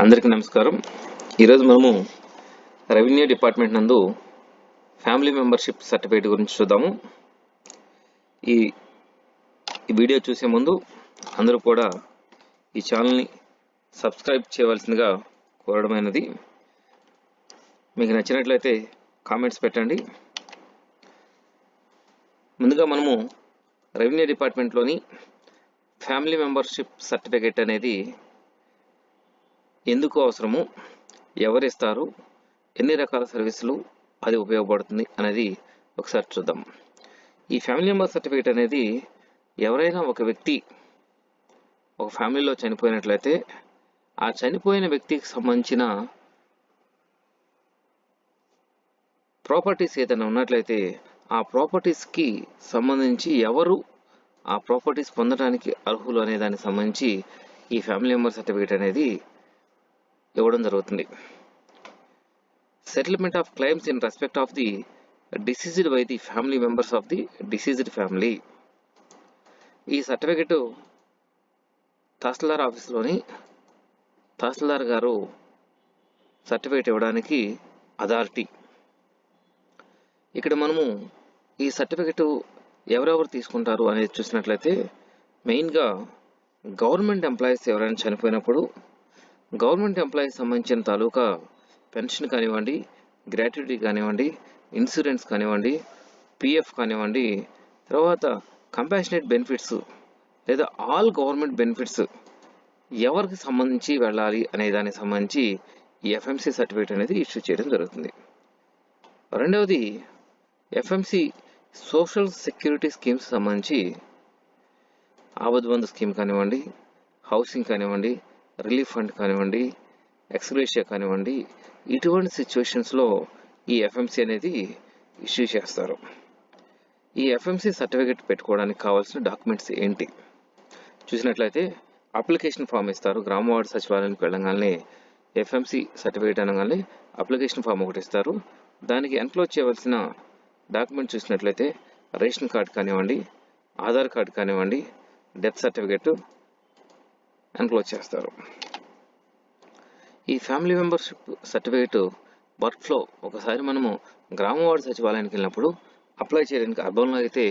అందరికీ నమస్కారం. ఈరోజు మనము రెవెన్యూ డిపార్ట్మెంట్ నందు ఫ్యామిలీ మెంబర్షిప్ సర్టిఫికేట్ గురించి చూద్దాము. ఈ వీడియో చూసే ముందు అందరూ కూడా ఈ ఛానల్ని సబ్స్క్రైబ్ చేయవలసిందిగా కోరడమైనది. మీకు నచ్చినట్లయితే కామెంట్స్ పెట్టండి. ముందుగా మనము రెవెన్యూ డిపార్ట్మెంట్లోని ఫ్యామిలీ మెంబర్షిప్ సర్టిఫికేట్ అనేది ఎందుకు అవసరము, ఎవరిస్తారు, ఎన్ని రకాల సర్వీసులు అది ఉపయోగపడుతుంది అనేది ఒకసారి చూద్దాం. ఈ ఫ్యామిలీ మెంబర్ సర్టిఫికేట్ అనేది ఎవరైనా ఒక వ్యక్తి ఒక ఫ్యామిలీలో చనిపోయినట్లయితే ఆ చనిపోయిన వ్యక్తికి సంబంధించిన ప్రాపర్టీస్ ఏదైనా ఉన్నట్లయితే ఆ ప్రాపర్టీస్కి సంబంధించి ఎవరు ఆ ప్రాపర్టీస్ పొందడానికి అర్హులు అనే దానికి సంబంధించి ఈ ఫ్యామిలీ మెంబర్ సర్టిఫికేట్ అనేది ఇవ్వడం జరుగుతుంది. Settlement of claims in respect of the deceased by the family members of the deceased family. ఈ సర్టిఫికెట్ తహసీల్దార్ ఆఫీస్లోని తహసీల్దార్ గారు సర్టిఫికేట్ ఇవ్వడానికి అథారిటీ. ఇక్కడ మనము ఈ సర్టిఫికెట్ ఎవరెవరు తీసుకుంటారు అనేది చూసినట్లయితే మెయిన్గా గవర్నమెంట్ ఎంప్లాయీస్ ఎవరైనా చనిపోయినప్పుడు గవర్నమెంట్ ఎంప్లాయీస్ సంబంధించిన తాలూకా పెన్షన్ కానివ్వండి, గ్రాట్యుటీ కానివ్వండి, ఇన్సూరెన్స్ కానివ్వండి, పిఎఫ్ కానివ్వండి, తర్వాత కంపాషనేట్ బెనిఫిట్స్ లేదా ఆల్ గవర్నమెంట్ బెనిఫిట్స్ ఎవరికి సంబంధించి వెళ్ళాలి అనే దానికి సంబంధించి ఈ ఎఫ్ఎంసి సర్టిఫికేట్ అనేది ఇష్యూ చేయడం జరుగుతుంది. రెండవది ఎఫ్ఎంసి సోషల్ సెక్యూరిటీ స్కీమ్స్ సంబంధించి ఆపద బంధు స్కీమ్ కానివ్వండి, హౌసింగ్ కానివ్వండి, రిలీఫ్ ఫండ్ కానివ్వండి, ఎక్స్గ్రేషియా కానివ్వండి, ఇటువంటి సిచ్యువేషన్స్లో ఈ ఎఫ్ఎంసి అనేది ఇష్యూ చేస్తారు. ఈ ఎఫ్ఎంసి సర్టిఫికేట్ పెట్టుకోవడానికి కావాల్సిన డాక్యుమెంట్స్ ఏంటి చూసినట్లయితే అప్లికేషన్ ఫామ్ ఇస్తారు. గ్రామ వార్డు సచివాలయానికి వెళ్ళగానే ఎఫ్ఎంసి సర్టిఫికేట్ అనగానే అప్లికేషన్ ఫామ్ ఒకటి ఇస్తారు. దానికి ఎన్క్లోజ్ చేయవలసిన డాక్యుమెంట్ చూసినట్లయితే రేషన్ కార్డు కానివ్వండి, ఆధార్ కార్డు కానివ్వండి, డెత్ సర్టిఫికేట్ ఎన్క్లోజ్ చేస్తారు. ఈ family membership certificate work flow ఒకసారి మనము గ్రామ వార్డు సచివాలయానికి వెళ్ళినప్పుడు అప్లై చేయడానికి అర్బన్లో అయితే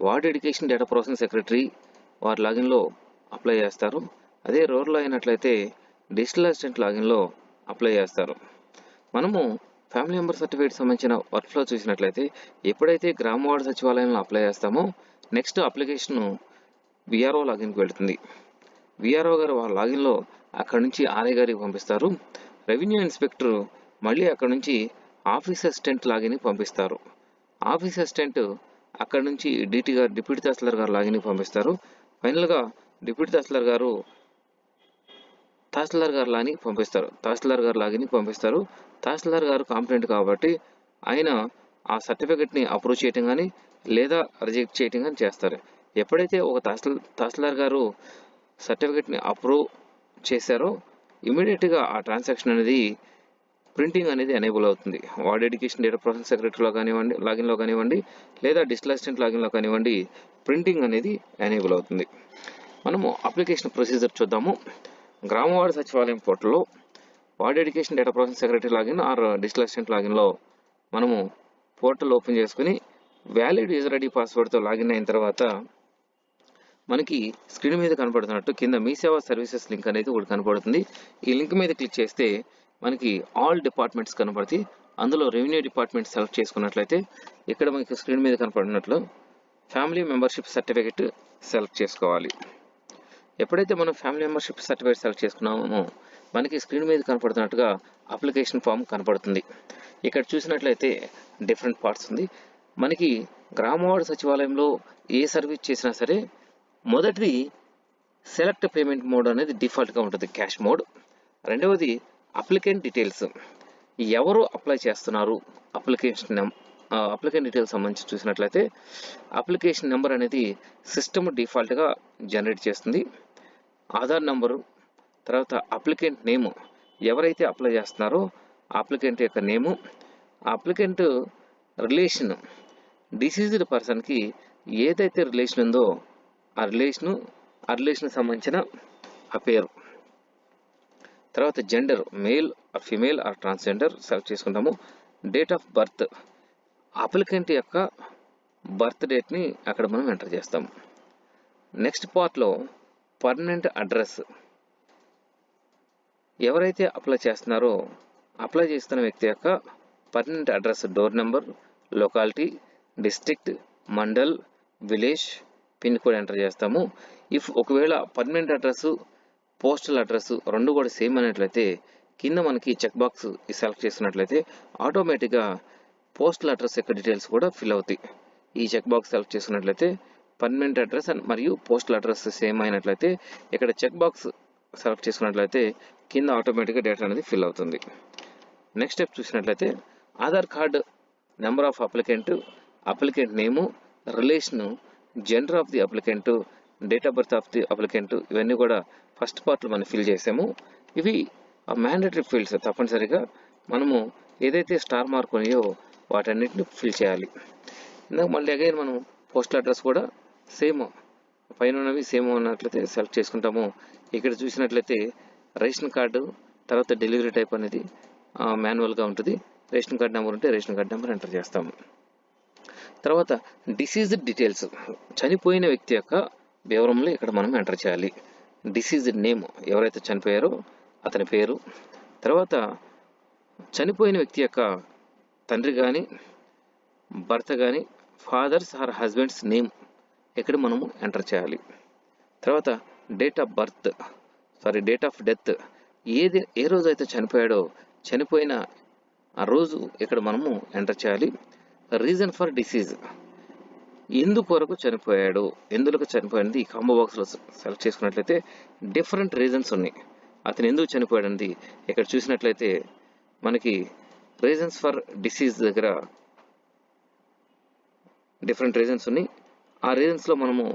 ward education data processing secretary వారి లాగిన్లో అప్లై చేస్తారు. అదే రూరల్ అయినట్లయితే డిజిటల్ అసిస్టెంట్ లాగిన్లో అప్లై చేస్తారు. మనము ఫ్యామిలీ మెంబర్ సర్టిఫికేట్ సంబంధించిన వర్క్ ఫ్లో చూసినట్లయితే ఎప్పుడైతే గ్రామ వార్డు సచివాలయంలో అప్లై చేస్తామో నెక్స్ట్ అప్లికేషన్ విఆర్ఓ లాగిన్కి వెళుతుంది. విఆర్ఓ గారు వాళ్ళ లాగిన్లో అక్కడి నుంచి ఆర్ఐ గారికి పంపిస్తారు. రెవెన్యూ ఇన్స్పెక్టర్ మళ్ళీ అక్కడ నుంచి ఆఫీస్ అసిస్టెంట్ లాగిన్కి పంపిస్తారు. ఆఫీస్ అసిస్టెంట్ అక్కడ నుంచి డిప్యూటీ తహసీల్దార్ గారు లాగిన్కి పంపిస్తారు. ఫైనల్గా డిప్యూటీ తహసీల్దార్ గారు తహసీల్దార్ గారు లాగిన్కి పంపిస్తారు. తహసీల్దార్ గారు లాగిన్కి పంపిస్తారు. తహసీల్దార్ గారు కాంప్లైంట్ కాబట్టి ఆయన ఆ సర్టిఫికెట్ని అప్రూవ్ చేయటం కానీ లేదా రిజెక్ట్ చేయటం కానీ చేస్తారు. ఎప్పుడైతే ఒక తహసీల్దార్ గారు సర్టిఫికెట్ని అప్రూవ్ చేశారో ఇమీడియట్గా ఆ ట్రాన్సాక్షన్ అనేది ప్రింటింగ్ అనేది ఎనేబుల్ అవుతుంది. వార్డ్ ఎడ్యుకేషన్ డేటా ప్రాసెసింగ్ సెక్రటరీలో కానివ్వండి, లాగిన్లో కానివ్వండి, లేదా డిజిటల్ అసిస్టెంట్ లాగిన్లో కానివ్వండి, ప్రింటింగ్ అనేది ఎనేబుల్ అవుతుంది. మనము అప్లికేషన్ ప్రొసీజర్ చూద్దాము. గ్రామ వార్డు సచివాలయం పోర్టల్లో ward education data processing secretary login or digital assistant లాగిన్లో మనము పోర్టల్ ఓపెన్ చేసుకుని వ్యాలిడ్ యూజర్ ఐడి పాస్వర్డ్తో లాగిన్ అయిన తర్వాత మనకి స్క్రీన్ మీద కనపడుతున్నట్టు కింద మీ సేవా సర్వీసెస్ లింక్ అనేది ఒకటి కనపడుతుంది. ఈ లింక్ మీద క్లిక్ చేస్తే మనకి ఆల్ డిపార్ట్మెంట్స్ కనపడతాయి. అందులో రెవెన్యూ డిపార్ట్మెంట్ సెలెక్ట్ చేసుకున్నట్లయితే ఇక్కడ మనకి స్క్రీన్ మీద కనపడినట్లు ఫ్యామిలీ మెంబర్షిప్ సర్టిఫికేట్ సెలెక్ట్ చేసుకోవాలి. ఎప్పుడైతే మనం ఫ్యామిలీ మెంబర్షిప్ సర్టిఫికేట్ సెలెక్ట్ చేసుకున్నామో మనకి స్క్రీన్ మీద కనపడుతున్నట్టుగా అప్లికేషన్ ఫామ్ కనపడుతుంది. ఇక్కడ చూసినట్లయితే డిఫరెంట్ పార్ట్స్ ఉంది. మనకి గ్రామ వార్డు సచివాలయంలో ఏ సర్వీస్ చేసినా సరే మొదటిది సెలెక్ట్ పేమెంట్ మోడ్ అనేది డిఫాల్ట్గా ఉంటుంది, క్యాష్ మోడ్. రెండవది అప్లికెంట్ డీటెయిల్స్, ఎవరు అప్లై చేస్తున్నారు అప్లికెంట్ డీటెయిల్స్ సంబంధించి చూసినట్లయితే అప్లికేషన్ నెంబర్ అనేది సిస్టమ్ డిఫాల్ట్గా జనరేట్ చేస్తుంది. ఆధార్ నెంబరు, తర్వాత అప్లికెంట్ నేము, ఎవరైతే అప్లై చేస్తున్నారో అప్లికెంట్ యొక్క నేము, అప్లికెంట్ రిలేషన్, డిసీజ్డ్ పర్సన్కి ఏదైతే రిలేషన్ ఉందో ఆ రిలేషన్ సంబంధించిన ఆ పేరు, తర్వాత gender male or female or transgender select చేసుకుంటాము. డేట్ ఆఫ్ బర్త్ అప్లికెంట్ యొక్క బర్త్ డేట్ని అక్కడ మనం ఎంటర్ చేస్తాము. నెక్స్ట్ పార్ట్లో పర్మనెంట్ అడ్రస్, ఎవరైతే అప్లై చేస్తున్నారో అప్లై చేస్తున్న వ్యక్తి యొక్క permanent address, door number, locality, district, mandal, village, pin code enter చేస్తాము. ఇఫ్ ఒకవేళ పర్మనెంట్ అడ్రస్ పోస్టల్ అడ్రస్ రెండు కూడా సేమ్ అయినట్లయితే కింద మనకి చెక్ బాక్స్ సెలెక్ట్ చేసినట్లయితే ఆటోమేటిక్గా పోస్టల్ అడ్రస్ యొక్క డీటెయిల్స్ కూడా ఫిల్ అవుతాయి. ఈ చెక్ బాక్స్ సెలెక్ట్ చేసుకున్నట్లయితే పర్మనెంట్ అడ్రస్ మరియు పోస్టల్ అడ్రస్ సేమ్ అయినట్లయితే ఇక్కడ చెక్ బాక్స్ సెలెక్ట్ చేసుకున్నట్లయితే కింద ఆటోమేటిక్గా డేటా అనేది ఫిల్ అవుతుంది. నెక్స్ట్ స్టెప్ చూసినట్లయితే Aadhaar card number of applicant, applicant name, relation, gender of the applicant, date of birth of the applicant, ఇవన్నీ కూడా ఫస్ట్ పార్ట్లో మనం ఫిల్ చేసాము. ఇవి మ్యాండేటరీ ఫీల్డ్స్, తప్పనిసరిగా మనము ఏదైతే స్టార్ మార్క్ ఉన్నాయో వాటన్నిటిని ఫిల్ చేయాలి. ఇందాక మళ్ళీ అగైన్ మనం పోస్టల్ అడ్రస్ కూడా సేమ్ పైన ఉన్నవి సేమ్ ఉన్నట్లయితే సెలెక్ట్ చేసుకుంటాము. ఇక్కడ చూసినట్లయితే రేషన్ కార్డు, తర్వాత డెలివరీ టైప్ అనేది మాన్యువల్గా ఉంటుంది. రేషన్ కార్డ్ నెంబర్ ఉంటే రేషన్ కార్డ్ నెంబర్ ఎంటర్ చేస్తాము. తర్వాత డిసీజ్డ్ డీటెయిల్స్, చనిపోయిన వ్యక్తి యొక్క వివరంలో ఇక్కడ మనం ఎంటర్ చేయాలి. డిసీజ్డ్ నేమ్, ఎవరైతే చనిపోయారో అతని పేరు, తర్వాత చనిపోయిన వ్యక్తి యొక్క తండ్రి కానీ భర్త కానీ ఫాదర్స్ ఆర్ హస్బెండ్స్ నేమ్ ఇక్కడ మనము ఎంటర్ చేయాలి. తర్వాత డేట్ ఆఫ్ డెత్, ఏ రోజు అయితే చనిపోయాడో చనిపోయిన ఆ రోజు ఇక్కడ మనము ఎంటర్ చేయాలి. రీజన్ ఫర్ డిసీజ్, ఎందుకొరకు చనిపోయాడు, ఎందుకు చనిపోయింది ఈ కాంబో బాక్స్లో సెలెక్ట్ చేసుకున్నట్లయితే డిఫరెంట్ రీజన్స్ ఉన్నాయి. అతను ఎందుకు చనిపోయాడంది ఇక్కడ చూసినట్లయితే మనకి రీజన్స్ ఫర్ డిసీజ్ దగ్గర డిఫరెంట్ రీజన్స్ ఉన్నాయి. ఆ రీజన్స్లో మనము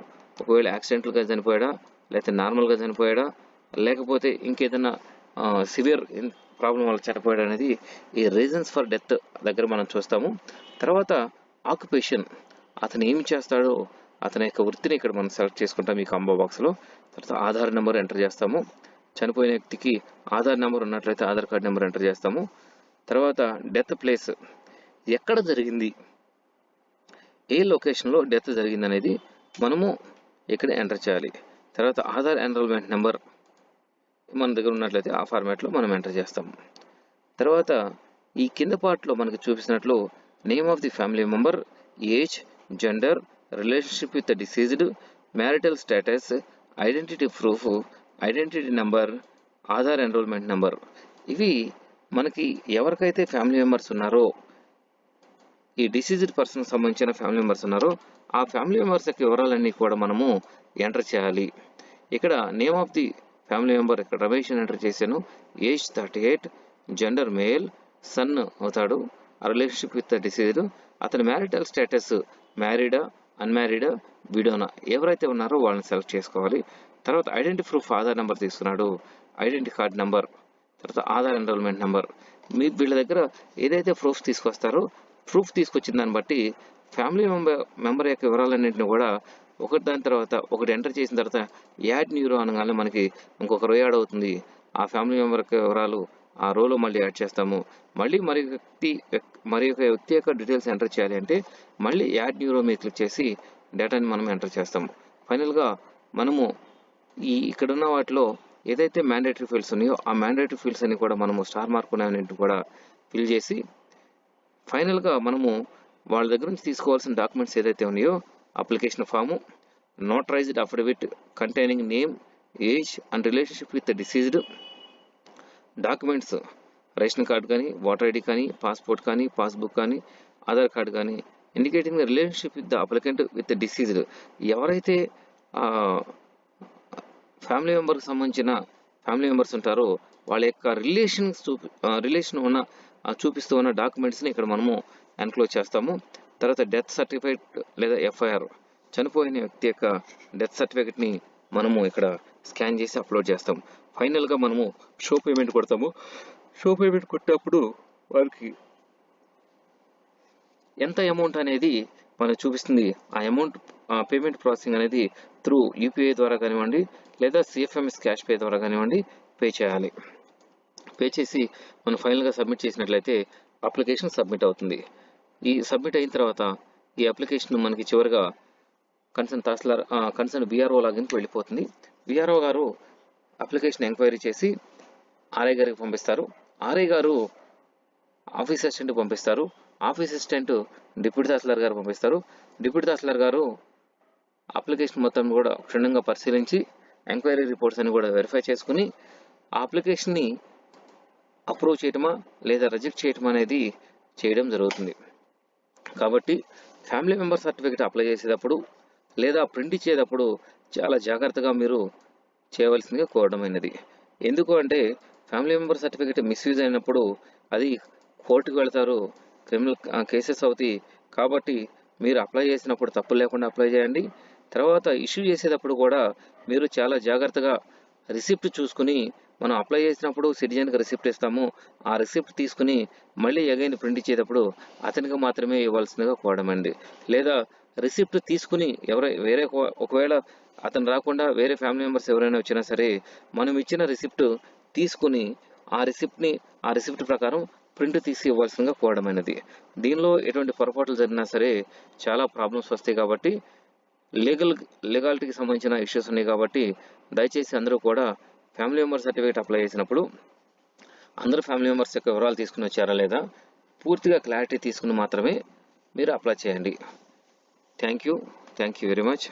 ఒకవేళ యాక్సిడెంటల్గా చనిపోయాడా, లేకపోతే నార్మల్గా చనిపోయాడా, లేకపోతే ఇంకేదైనా సివియర్ ప్రాబ్లం వల్ల చనిపోయాడు అనేది ఈ రీజన్స్ ఫర్ డెత్ దగ్గర మనం చూస్తాము. తర్వాత ఆక్యుపేషన్, అతను ఏమి చేస్తాడో అతని యొక్క వృత్తిని ఇక్కడ మనం సెలెక్ట్ చేసుకుంటాం ఈ కాంబో బాక్స్లో. తర్వాత ఆధార్ నెంబర్ ఎంటర్ చేస్తాము. చనిపోయిన వ్యక్తికి ఆధార్ నెంబర్ ఉన్నట్లయితే ఆధార్ కార్డ్ నెంబర్ ఎంటర్ చేస్తాము. తర్వాత డెత్ ప్లేస్, ఎక్కడ జరిగింది, ఏ లొకేషన్లో డెత్ జరిగింది అనేది మనము ఇక్కడ ఎంటర్ చేయాలి. తర్వాత ఆధార్ ఎన్రోల్మెంట్ నెంబర్ మన దగ్గర ఉన్నట్లయితే ఆ ఫార్మాట్లో మనం ఎంటర్ చేస్తాము. తర్వాత ఈ కింద పార్ట్లో మనకి చూపిస్తున్నట్లు name of the family member, age, gender, relationship with the deceased, marital status, identity proof, identity number, Aadhaar enrolment number, ఇవి మనకి ఎవరికైతే ఫ్యామిలీ మెంబర్స్ ఉన్నారో ఈ డిసీజ్డ్ పర్సన్ సంబంధించిన ఫ్యామిలీ మెంబర్స్ ఉన్నారో ఆ ఫ్యామిలీ మెంబర్స్ యొక్క వివరాలన్నీ కూడా మనము ఎంటర్ చేయాలి. ఇక్కడ name of the family member ఇక్కడ రమేష్ ఎంటర్ చేశాను. ఏజ్ 38, జెండర్ మేల్, సన్ అవుతాడు, రిలేషన్షిప్ విత్ డిసీజ్డ్, అతని మ్యారిటల్ స్టేటస్ మ్యారీడా, అన్మ్యారీడా, విడోనా, ఎవరైతే ఉన్నారో వాళ్ళని సెలెక్ట్ చేసుకోవాలి. తర్వాత ఐడెంటిటీ ప్రూఫ్ ఆధార్ నెంబర్ తీసుకున్నాడు, ఐడెంటిటీ కార్డ్ నెంబర్, తర్వాత ఆధార్ ఎన్రోల్మెంట్ నెంబర్. వీళ్ళ దగ్గర ఏదైతే ప్రూఫ్ తీసుకొస్తారో ప్రూఫ్ తీసుకొచ్చిన దాన్ని బట్టి ఫ్యామిలీ మెంబర్ యొక్క వివరాలన్నింటినీ కూడా ఒకటి దాని తర్వాత ఒకటి ఎంటర్ చేసిన తర్వాత యాడ్ న్యూ రో అనగానే మనకి ఇంకొక రో యాడ్ అవుతుంది. ఆ ఫ్యామిలీ మెంబర్ యొక్క వివరాలు ఆ రోలో మళ్ళీ యాడ్ చేస్తాము. మళ్ళీ మరి ఒక వ్యక్తి యొక్క డీటెయిల్స్ ఎంటర్ చేయాలి అంటే మళ్ళీ యాడ్ న్యూ రో మీద క్లిక్ చేసి డేటాని మనం ఎంటర్ చేస్తాము. ఫైనల్గా మనము ఇక్కడున్న వాటిలో ఏదైతే మ్యాండేటరీ ఫీల్డ్స్ ఉన్నాయో ఆ మ్యాండేటరీ ఫీల్డ్స్ అన్ని కూడా మనము స్టార్ మార్క్ ఉన్నాయన్నింటిని కూడా ఫిల్ చేసి ఫైనల్గా మనము వాళ్ళ దగ్గర నుంచి తీసుకోవాల్సిన డాక్యుమెంట్స్ ఏదైతే ఉన్నాయో application form, notarised affidavit containing name, age and relationship with deceased, documents ration card కానీ, ఓటర్ ఐడి కానీ, పాస్పోర్ట్ కానీ, పాస్బుక్ కానీ, ఆధార్ కార్డ్ కానీ, indicating the relationship with the applicant with deceased, ఎవరైతే ఫ్యామిలీ మెంబర్కి సంబంధించిన ఫ్యామిలీ మెంబర్స్ ఉంటారో వాళ్ళ యొక్క రిలేషన్ ఉన్న చూపిస్తూ ఉన్న డాక్యుమెంట్స్ని ఇక్కడ మనము ఎన్క్లోజ్ చేస్తాము. తర్వాత డెత్ సర్టిఫికేట్ లేదా ఎఫ్ఐఆర్, చనిపోయిన వ్యక్తి యొక్క డెత్ సర్టిఫికేట్ని మనము ఇక్కడ స్కాన్ చేసి అప్లోడ్ చేస్తాము. ఫైనల్గా మనము షో పేమెంట్ కొడతాము. షో పేమెంట్ కొట్టినప్పుడు వారికి ఎంత అమౌంట్ అనేది మనకు చూపిస్తుంది. ఆ అమౌంట్ పేమెంట్ ప్రాసెసింగ్ అనేది త్రూ యూపీఐ ద్వారా కానివ్వండి లేదా సిఎఫ్ఎంఎస్ క్యాష్ పే ద్వారా కానివ్వండి పే చేయాలి. పే చేసి మనం ఫైనల్గా సబ్మిట్ చేసినట్లయితే అప్లికేషన్ సబ్మిట్ అవుతుంది. ఈ సబ్మిట్ అయిన తర్వాత ఈ అప్లికేషన్ మనకి చివరిగా కన్సర్న్ విఆర్ఓ లాగిన్కి వెళ్ళిపోతుంది. విఆర్ఓ గారు అప్లికేషన్ ఎంక్వైరీ చేసి ఆర్ఐ గారికి పంపిస్తారు. ఆర్ఐ గారు ఆఫీస్ అసిస్టెంట్ పంపిస్తారు. ఆఫీస్ అసిస్టెంట్ డిప్యూటీ తహసీల్దార్ గారు పంపిస్తారు. డిప్యూటీ తహసీల్దార్ గారు అప్లికేషన్ మొత్తం కూడా క్షుణ్ణంగా పరిశీలించి ఎంక్వైరీ రిపోర్ట్స్ అని కూడా వెరిఫై చేసుకుని ఆ అప్లికేషన్ని అప్రూవ్ చేయటమా లేదా రిజెక్ట్ చేయటమా అనేది చేయడం జరుగుతుంది. కాబట్టి ఫ్యామిలీ మెంబర్ సర్టిఫికేట్ అప్లై చేసేటప్పుడు లేదా ప్రింట్ ఇచ్చేటప్పుడు చాలా జాగ్రత్తగా మీరు చేయవలసిందిగా కోరడమైనది. ఎందుకు అంటే ఫ్యామిలీ మెంబర్ సర్టిఫికేట్ మిస్యూజ్ అయినప్పుడు అది కోర్టుకు వెళ్తారు, క్రిమినల్ కేసెస్ అవుతాయి. కాబట్టి మీరు అప్లై చేసినప్పుడు తప్పు లేకుండా అప్లై చేయండి. తర్వాత ఇష్యూ చేసేటప్పుడు కూడా మీరు చాలా జాగ్రత్తగా రిసిప్ట్ చూసుకుని, మనం అప్లై చేసినప్పుడు సిటిజన్కి రిసిప్ట్ ఇస్తాము, ఆ రిసిప్ట్ తీసుకుని మళ్ళీ అగైన్ ప్రింట్ ఇచ్చేటప్పుడు అతనికి మాత్రమే ఇవ్వాల్సిందిగా కోరడమండి. లేదా రిసిప్ట్ తీసుకుని ఒకవేళ అతను రాకుండా వేరే ఫ్యామిలీ మెంబర్స్ ఎవరైనా వచ్చినా సరే మనం ఇచ్చిన రిసిప్ట్ తీసుకుని ఆ రిసిప్ట్ ప్రకారం ప్రింట్ తీసి ఇవ్వాల్సిందిగా కోరడమైనది. దీనిలో ఎటువంటి పొరపాట్లు జరిగినా సరే చాలా ప్రాబ్లమ్స్ వస్తాయి. కాబట్టి లీగాలిటీకి సంబంధించిన ఇష్యూస్ ఉన్నాయి. కాబట్టి దయచేసి అందరూ కూడా ఫ్యామిలీ మెంబర్ సర్టిఫికేట్ అప్లై చేసినప్పుడు అందరూ ఫ్యామిలీ మెంబర్స్ యొక్క వివరాలు తీసుకుని వచ్చారా లేదా పూర్తిగా క్లారిటీ తీసుకుని మాత్రమే మీరు అప్లై చేయండి. Thank you very much.